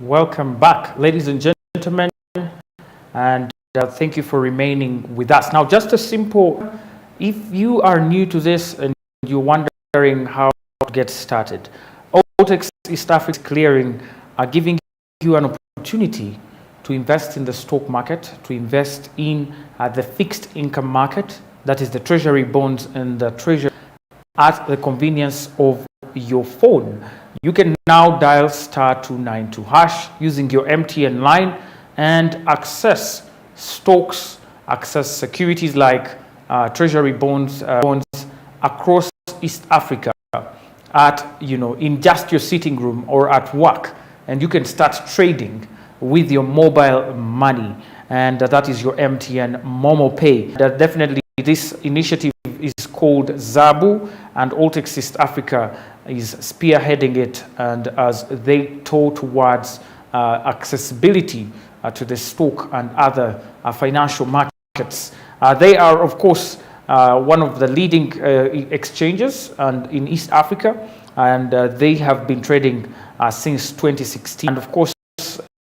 Welcome back, ladies and gentlemen, and thank you for remaining with us. Now, just a simple, if you are new to this and you're wondering how to get started, Altex East Africa Clearing are giving you an opportunity to invest in the stock market, to invest in the fixed income market, that is the treasury bonds and the treasury, at the convenience of your phone. You can now dial *292# using your MTN line and access stocks, access securities like treasury bonds across East Africa in just your sitting room or at work, and you can start trading with your mobile money, and that is your MTN Momo Pay. Definitely this initiative is called Zabu, and Altex East Africa is spearheading it, and as they tour towards accessibility to the stock and other financial markets. They are, of course, one of the leading exchanges in East Africa, and they have been trading since 2016. And of course,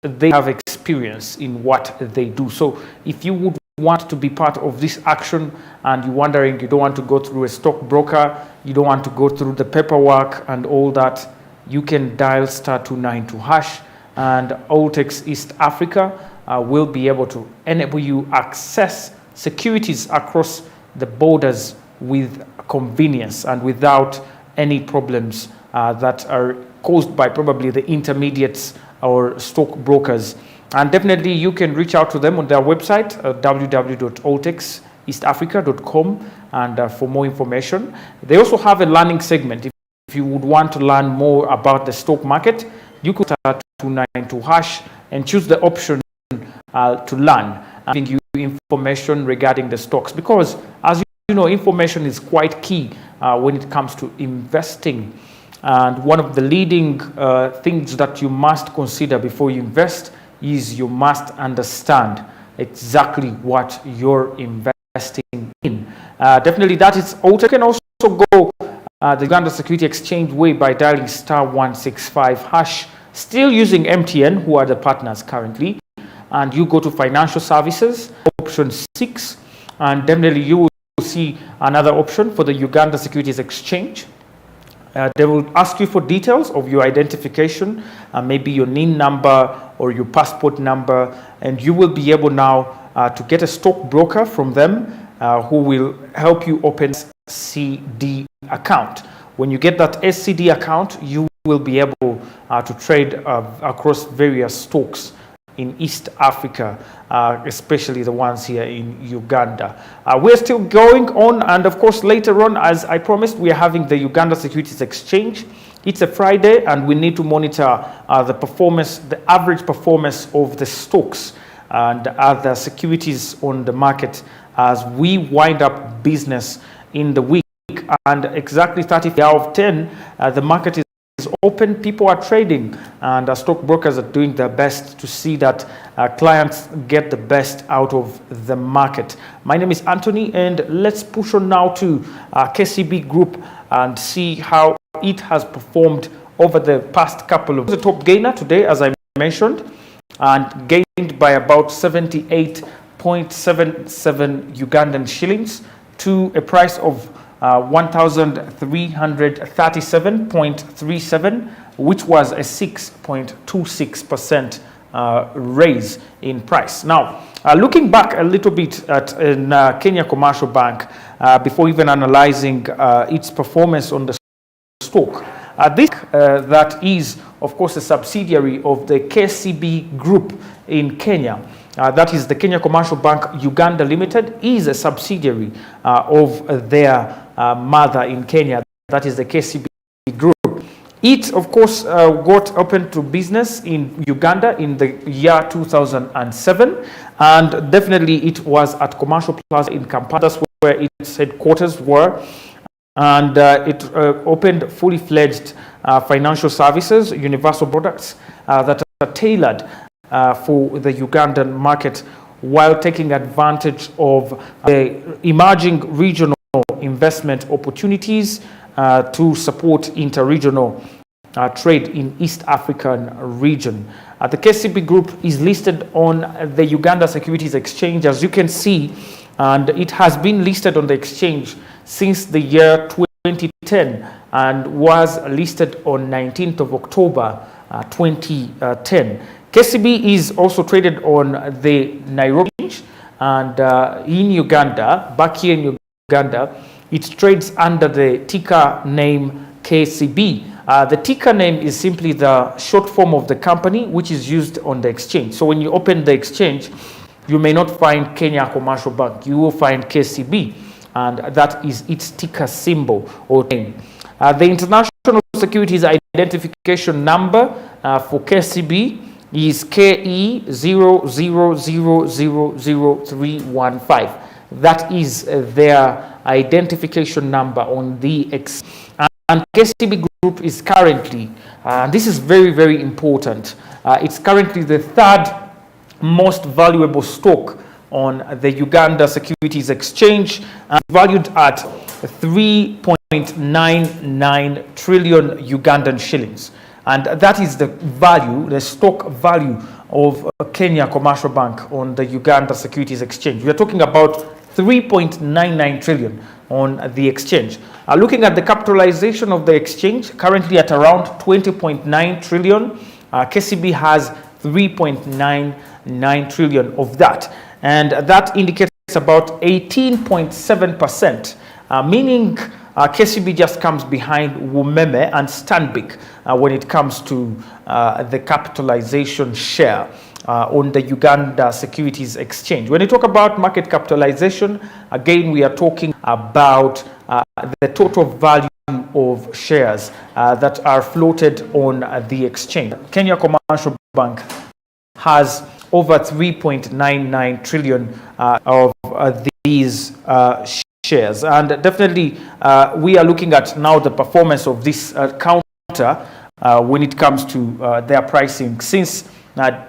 they have experience in what they do. So if you would want to be part of this action and you're wondering, you don't want to go through a stockbroker, you don't want to go through the paperwork and all that, you can dial *292# and Altex East Africa will be able to enable you access securities across the borders with convenience and without any problems that are caused by probably the intermediates or stockbrokers. And definitely you can reach out to them on their website, www.altexeastafrica.com, and for more information. They also have a learning segment. If you would want to learn more about the stock market, you could start *292# and choose the option to learn, giving you information regarding the stocks, because as you know, information is quite key when it comes to investing. And one of the leading things that you must consider before you invest is you must understand exactly what you're investing in. Definitely that is Altex. You can also go the Uganda Securities Exchange way by dialing *165#, still using MTN, who are the partners currently, and you go to financial services, option 6, and definitely you will see another option for the Uganda Securities Exchange. They will ask you for details of your identification, maybe your NIN number or your passport number, and you will be able now to get a stockbroker from them who will help you open a SCD account. When you get that SCD account, you will be able to trade across various stocks in East Africa, especially the ones here in Uganda. We're still going on, and of course later on, as I promised, we are having the Uganda Securities Exchange. It's a Friday and we need to monitor the performance, the average performance of the stocks and other securities on the market as we wind up business in the week. And exactly 30 out of 10, the market is open, people are trading, and stockbrokers are doing their best to see that clients get the best out of the market. My name is Anthony, and let's push on now to KCB Group and see how it has performed over the past couple of. The top gainer today, as I mentioned, and gained by about 78.77 Ugandan shillings to a price of 1,337.37, which was a 6.26% raise in price. Now, looking back a little bit at Kenya Commercial Bank, before even analyzing its performance on the stock, that is, of course, a subsidiary of the KCB Group in Kenya. That is the Kenya Commercial Bank Uganda Limited, is a subsidiary of their mother in Kenya, that is the KCB Group. It, of course, got open to business in Uganda in the year 2007, and definitely it was at Commercial Plaza in Kampala. That's where its headquarters were, and it opened fully fledged financial services, universal products that are tailored for the Ugandan market, while taking advantage of the emerging regional investment opportunities to support interregional trade in East African region. The KCB Group is listed on the Uganda Securities Exchange, as you can see, and it has been listed on the exchange since the year 2010 and was listed on 19th of October 2010. KCB is also traded on the Nairobi exchange, and in Uganda, back here in Uganda, it trades under the ticker name KCB. The ticker name is simply the short form of the company which is used on the exchange. So when you open the exchange, you may not find Kenya Commercial Bank. You will find KCB, and that is its ticker symbol or name. The International Securities Identification Number for KCB is KE00000315. That is their identification number on the exchange. And KCB Group is currently, this is very, very important, it's currently the third most valuable stock on the Uganda Securities Exchange, valued at 3.99 trillion Ugandan shillings. And that is the value, the stock value of Kenya Commercial Bank on the Uganda Securities Exchange. We are talking about 3.99 trillion on the exchange. Looking at the capitalization of the exchange, currently at around 20.9 trillion, KCB has 3.99 trillion of that. And that indicates about 18.7%, meaning KCB just comes behind Wumeme and Stanbic when it comes to the capitalization share on the Uganda Securities Exchange. When you talk about market capitalization, again, we are talking about the total value of shares that are floated on the exchange. Kenya Commercial Bank has over 3.99 trillion of these shares, and definitely we are looking at now the performance of this counter when it comes to their pricing since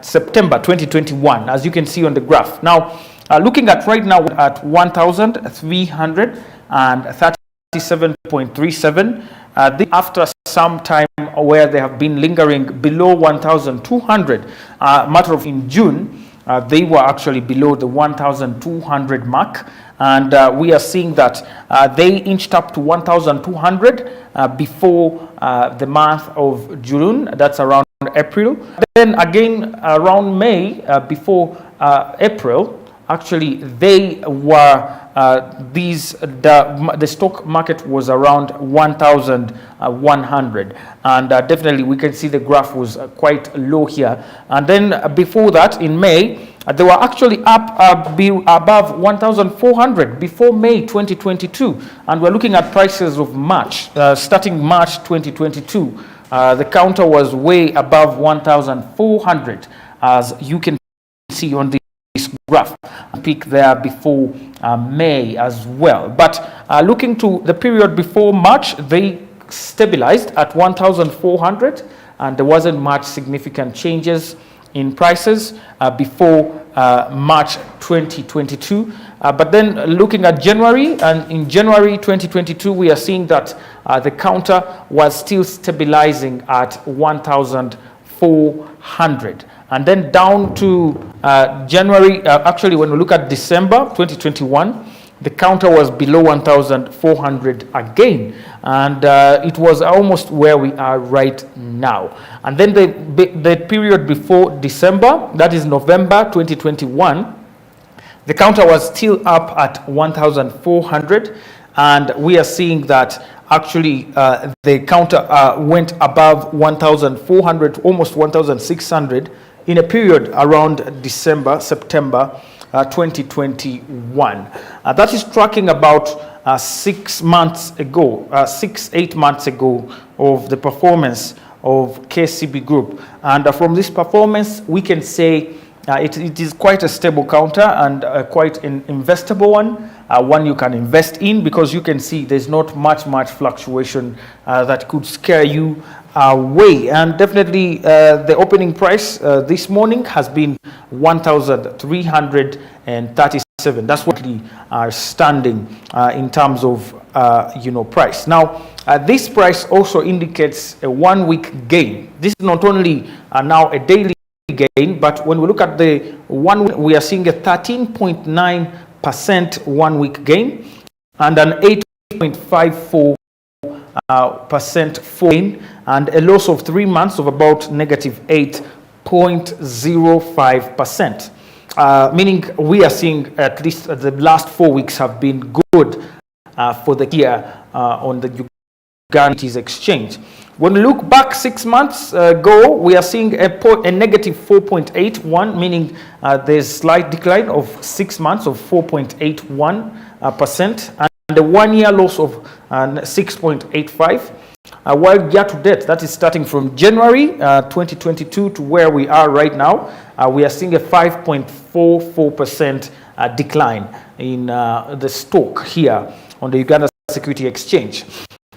September 2021, as you can see on the graph. Now, looking at right now at 1,337.37, after some time where they have been lingering below 1,200, matter of in June, they were actually below the 1,200 mark, and we are seeing that they inched up to 1,200 before the month of June. That's around April. Then again around May, before April, actually they were the stock market was around 1,100, and definitely we can see the graph was quite low here. And then before that, in May, they were actually up above 1,400 before May 2022, and we're looking at prices of March, starting March 2022. The counter was way above 1,400, as you can see on this graph, peak there before May as well. But looking to the period before March, they stabilized at 1,400, and there wasn't much significant changes in prices before March 2022. But then looking at January, and in January 2022, we are seeing that the counter was still stabilizing at 1,400. And then down to January, actually when we look at December 2021, the counter was below 1,400 again, and it was almost where we are right now. And then the period before December, that is November 2021, the counter was still up at 1,400, and we are seeing that actually the counter went above 1,400, almost 1,600 in a period around September 2021. That is tracking about 6 months ago, 8 months ago, of the performance of KCB Group. And from this performance, we can say it is quite a stable counter and quite an investable one you can invest in, because you can see there's not much fluctuation that could scare you away. And definitely the opening price this morning has been 1,337. That's what we are standing in terms of price. Now this price also indicates a 1 week gain. This is not only now a daily gain, but when we look at the 1 week, we are seeing a 13.9% 1 week gain and an 8.54% gain, and a loss of 3 months of about negative 8.05%. Meaning we are seeing at least the last 4 weeks have been good for the year on the Uganda exchange. When we look back 6 months ago, we are seeing a negative 4.81, meaning there's slight decline of 6 months of 4.81%, and a 1 year loss of 6.85. While year to date, that is starting from January 2022 to where we are right now, we are seeing a 5.44% decline in the stock here on the Uganda Securities Exchange.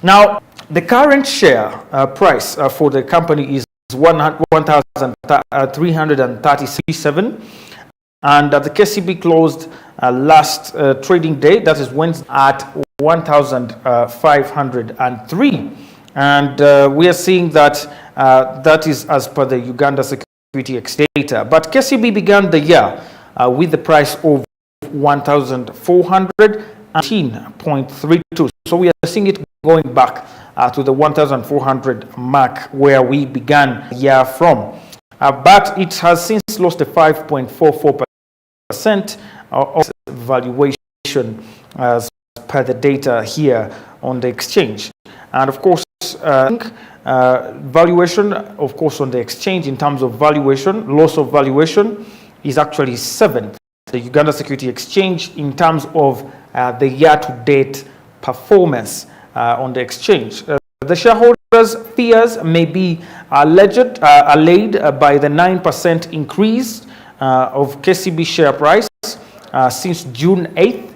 Now, the current share price for the company is 1,337, and the KCB closed last trading day, that is Wednesday, at 1,503. And we are seeing that that is as per the Uganda Securities Exchange data. But KCB began the year with the price of 1,418.32. So we are seeing it going back to the 1,400 mark where we began the year from. But it has since lost a 5.44% of valuation as per the data here on the exchange. And of course, valuation, of course, on the exchange in terms of valuation, loss of valuation is actually 7th. The Uganda Securities Exchange in terms of the year-to-date performance on the exchange. The shareholders' fears may be allayed by the 9% increase of KCB share price since June 8th,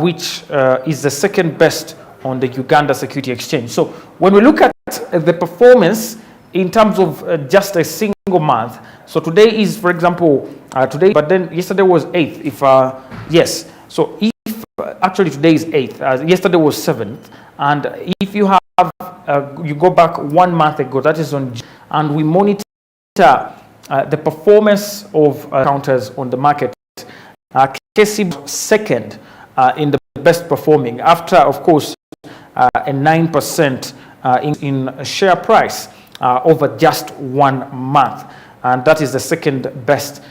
which is the second best on the Uganda Securities Exchange. So when we look at the performance in terms of just a single month, so today is, for example, today, but then yesterday was 8th. Yes, so if actually today is 8th, yesterday was 7th, and if you have, you go back 1 month ago, that is on, and we monitor the performance of counters on the market, KCB second in the best performing after, of course, a 9% in share price over just 1 month, and that is the second best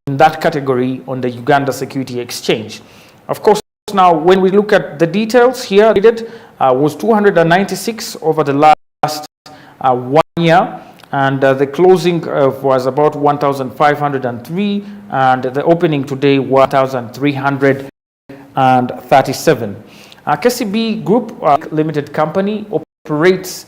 in that category on the Uganda Securities Exchange. Of course, now when we look at the details here, it was 296 over the last 1 year, and the closing was about 1,503, and the opening today 1,337. KCB Group Limited Company operates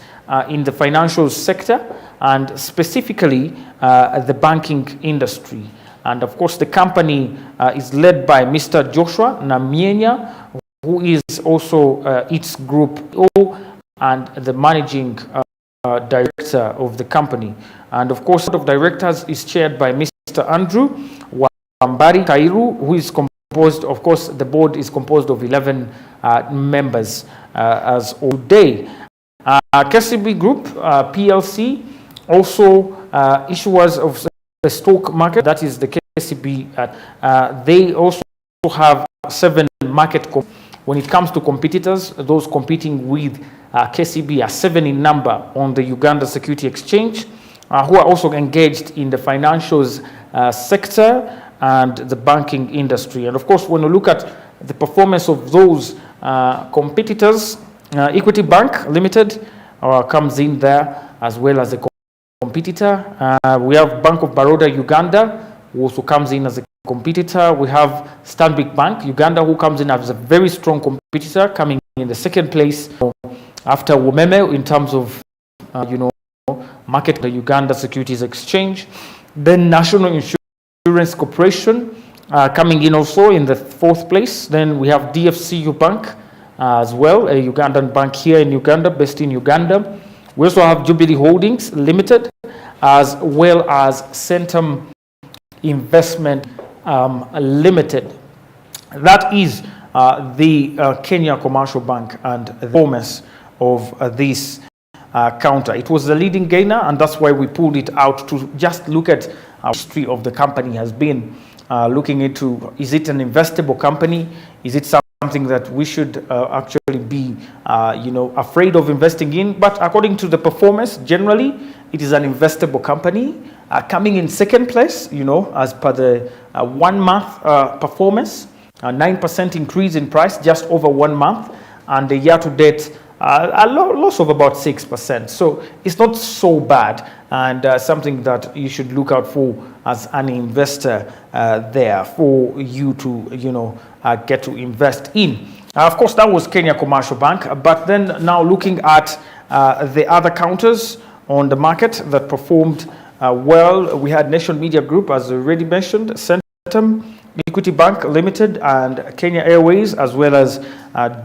in the financial sector and specifically the banking industry. And of course, the company is led by Mr. Joshua Namienya, who is also its group and the managing director of the company. And of course, the board of directors is chaired by Mr. Andrew Wambari Kairu, who is composed, of course, the board is composed of 11 members as of today. KCB Group PLC, also issuers of the stock market, that is the KCB. They also have 7 market. When it comes to competitors, those competing with KCB are 7 in number on the Uganda Securities Exchange, who are also engaged in the financials sector and the banking industry. And of course, when we look at the performance of those competitors, Equity Bank Limited comes in there as well as a competitor. We have Bank of Baroda Uganda, who also comes in as a competitor. We have Stanbic Bank Uganda, who comes in as a very strong competitor, coming in the second place after Womeme in terms of market, the Uganda Securities Exchange. Then National Insurance Corporation coming in also in the 4th place. Then we have DFCU Bank as well, a Ugandan bank here in Uganda, based in Uganda. We also have Jubilee Holdings Limited, as well as Centum Investment Limited. That is the Kenya Commercial Bank and the performance of these counter. It was the leading gainer, and that's why we pulled it out to just look at how the history of the company has been. Looking into, is it an investable company? Is it something that we should actually be, afraid of investing in? But according to the performance, generally, it is an investable company. Coming in second place, as per the 1 month performance, a 9% increase in price just over 1 month, and the year to date, a loss of about 6%. So it's not so bad, and something that you should look out for as an investor there for you to, get to invest in. Of course, that was Kenya Commercial Bank, but then now looking at the other counters on the market that performed well, we had Nation Media Group, as already mentioned, Centum, Equity Bank Limited, and Kenya Airways, as well as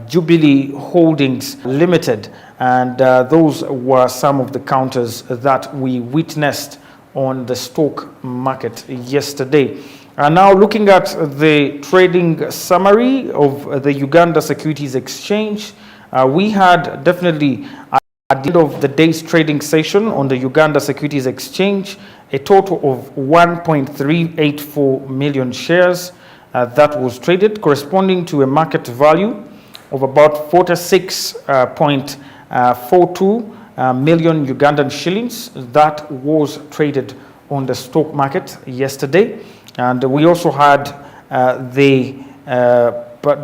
Jubilee Holdings Limited. And those were some of the counters that we witnessed on the stock market yesterday. And now looking at the trading summary of the Uganda Securities Exchange, we had definitely at the end of the day's trading session on the Uganda Securities Exchange, a total of 1.384 million shares that was traded, corresponding to a market value of about 46.42 million Ugandan shillings that was traded on the stock market yesterday. And we also had the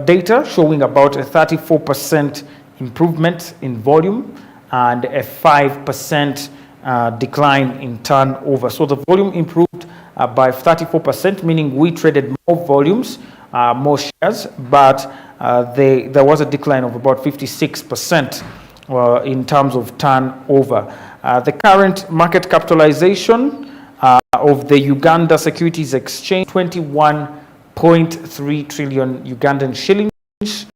data showing about a 34% improvement in volume and a 5% decline in turnover. So the volume improved by 34%, meaning we traded more volumes, more shares, but there was a decline of about 56% in terms of turnover. The current market capitalization of the Uganda Securities Exchange, 21.3 trillion Ugandan shillings,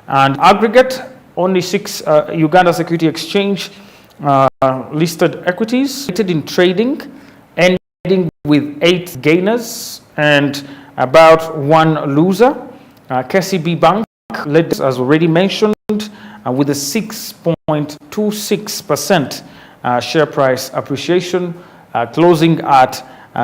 and aggregate only 6 Uganda Security Exchange listed equities in trading, ending with 8 gainers and about 1 loser. KCB Bank led, as already mentioned, with a 6.26% share price appreciation, closing at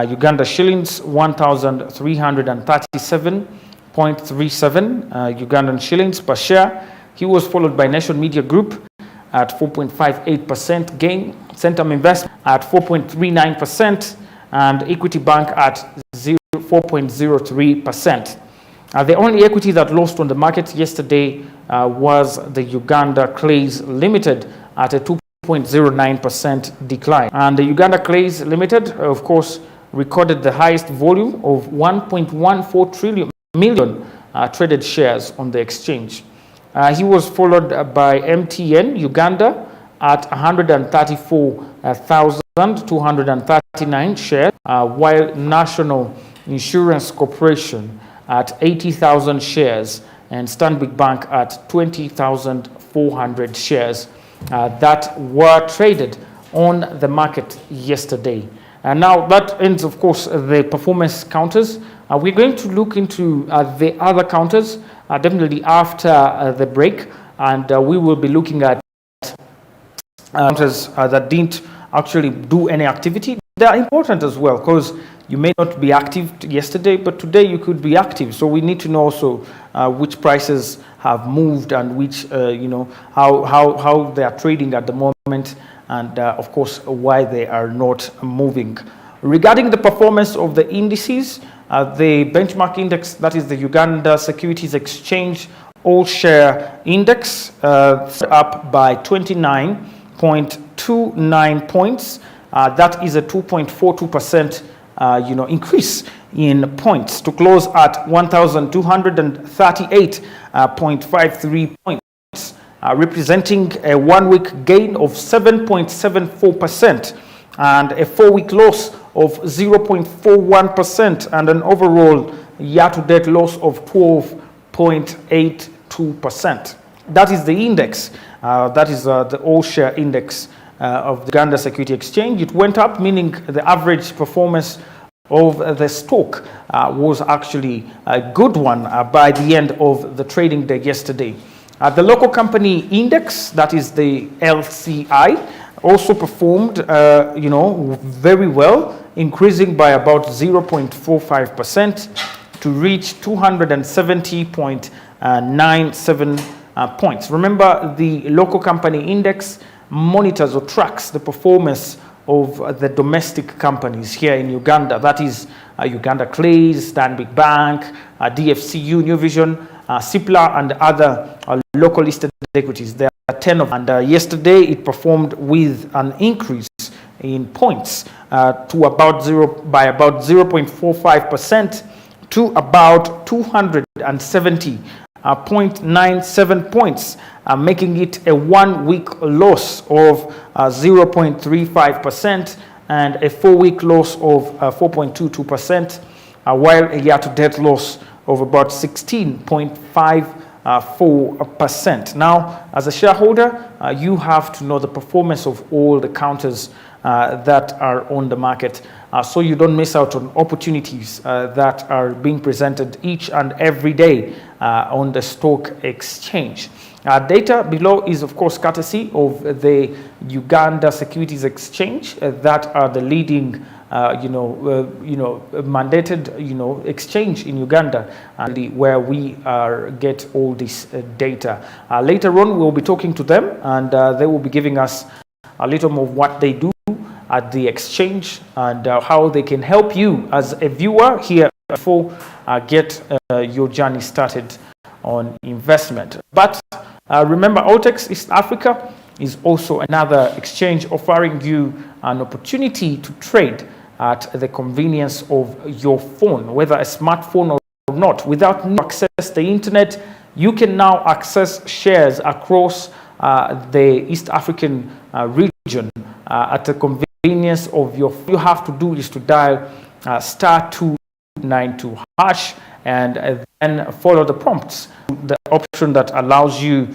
Uganda shillings 1,337.37 Ugandan shillings per share. He was followed by Nation Media Group at 4.58% gain, Centum Investment at 4.39%, and Equity Bank at 4.03%. The only equity that lost on the market yesterday was the Uganda Clays Limited at a 2.09% decline. And the Uganda Clays Limited, of course, recorded the highest volume of 1.14 million traded shares on the exchange. He was followed by MTN Uganda at 134,239 shares, while National Insurance Corporation at 80,000 shares and Stanbic Bank at 20,400 shares that were traded on the market yesterday. And now that ends, of course, the performance counters. We're going to look into the other counters definitely after the break, and we will be looking at counters that didn't actually do any activity. They are important as well because you may not be active yesterday, but today you could be active. So we need to know also which prices have moved and which, how they are trading at the moment, and of course why they are not moving. Regarding the performance of the indices, the benchmark index, that is the Uganda Securities Exchange All-Share Index, up by 29.29 points. That is a 2.42% increase in points to close at 1,238.53 points, representing a 1-week gain of 7.74% and a 4-week loss of 0.41% and an overall year-to-date loss of 12.82%. That is the index. That is the all-share index of the Uganda Security Exchange. It went up, meaning the average performance of the stock was actually a good one by the end of the trading day yesterday. The local company index, that is the LCI, also performed, very well, increasing by about 0.45% to reach 270.97 points. Remember, the local company index monitors or tracks the performance of the domestic companies here in Uganda. That is Uganda Clays, Stanbic Bank, DFCU, New Vision, CIPLA, and other local listed equities. There are 10 of them. And yesterday it performed with an increase in points by about 0.45% to about 270.97 points, making it a 1-week loss of 0.35% and a 4-week loss of 4.22%, while a year-to-date loss of about 16.54%. Now, as a shareholder, you have to know the performance of all the counters that are on the market, so you don't miss out on opportunities that are being presented each and every day on the stock exchange. Data below is, of course, courtesy of the Uganda Securities Exchange, that are the leading mandated exchange in Uganda, where we get all this data. Later on, we'll be talking to them, and they will be giving us a little more of what they do at the exchange and how they can help you as a viewer here before get your journey started on investment. But remember, Altex East Africa is also another exchange offering you an opportunity to trade at the convenience of your phone, whether a smartphone or not. Without access to the internet, you can now access shares across the East African region at the convenience of your phone. All you have to do is to dial *292# and then follow the prompts, the option that allows you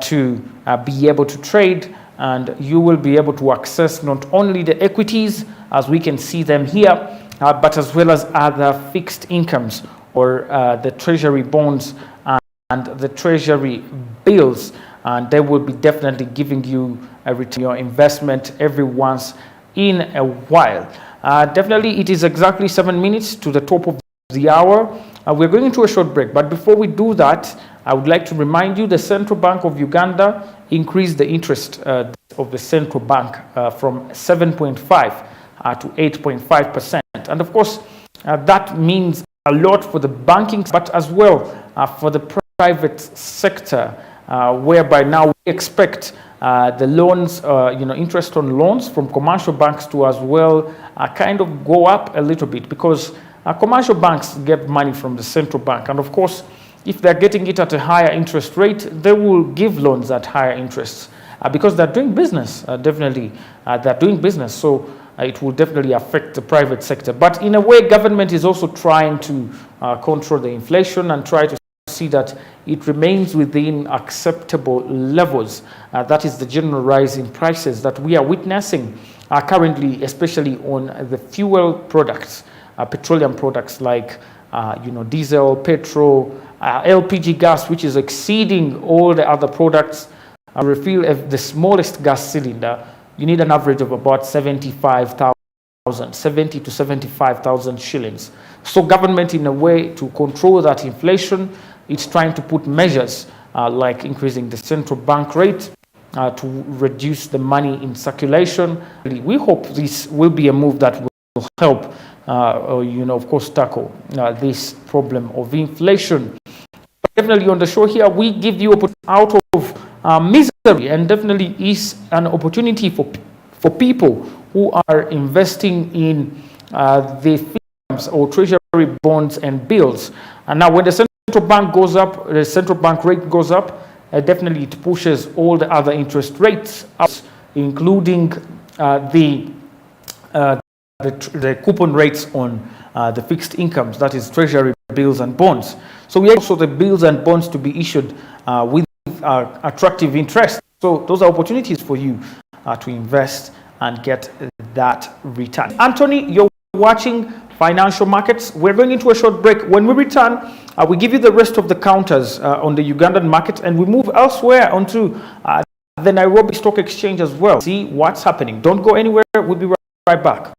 to be able to trade, and you will be able to access not only the equities as we can see them here, but as well as other fixed incomes or the treasury bonds and the treasury bills, and they will be definitely giving you a return on your investment every once in a while. Definitely, it is exactly 7 minutes to the top of the hour. We're going into a short break, but before we do that, I would like to remind you the Central Bank of Uganda increased the interest of the central bank from 7.5 to 8.5%. And of course, that means a lot for the banking, but as well for the private sector, whereby now we expect the loans, interest on loans from commercial banks to as well kind of go up a little bit, because commercial banks get money from the central bank, and of course, if they're getting it at a higher interest rate, they will give loans at higher interests because they're doing business. Definitely, they're doing business, so it will definitely affect the private sector. But in a way, government is also trying to control the inflation and try to see that it remains within acceptable levels. That is the general rise in prices that we are witnessing currently, especially on the fuel products, petroleum products like diesel, petrol, LPG gas, which is exceeding all the other products. Refill the smallest gas cylinder, you need an average of about 70 to 75,000 shillings. So government, in a way to control that inflation, it's trying to put measures like increasing the central bank rate to reduce the money in circulation. We hope this will be a move that will help, of course, tackle this problem of inflation. Definitely on the show here, we give you out of misery, and definitely is an opportunity for people who are investing in the firms or treasury bonds and bills. And now when the central bank goes up, the central bank rate goes up, definitely it pushes all the other interest rates up, including the coupon rates on the fixed incomes, that is treasury bills and bonds. So we also the bills and bonds to be issued with attractive interest. So those are opportunities for you to invest and get that return. Anthony, you're watching Financial Markets. We're going into a short break. When we return, we give you the rest of the counters on the Ugandan market, and we move elsewhere onto the Nairobi Stock Exchange as well. See what's happening. Don't go anywhere. We'll be right back.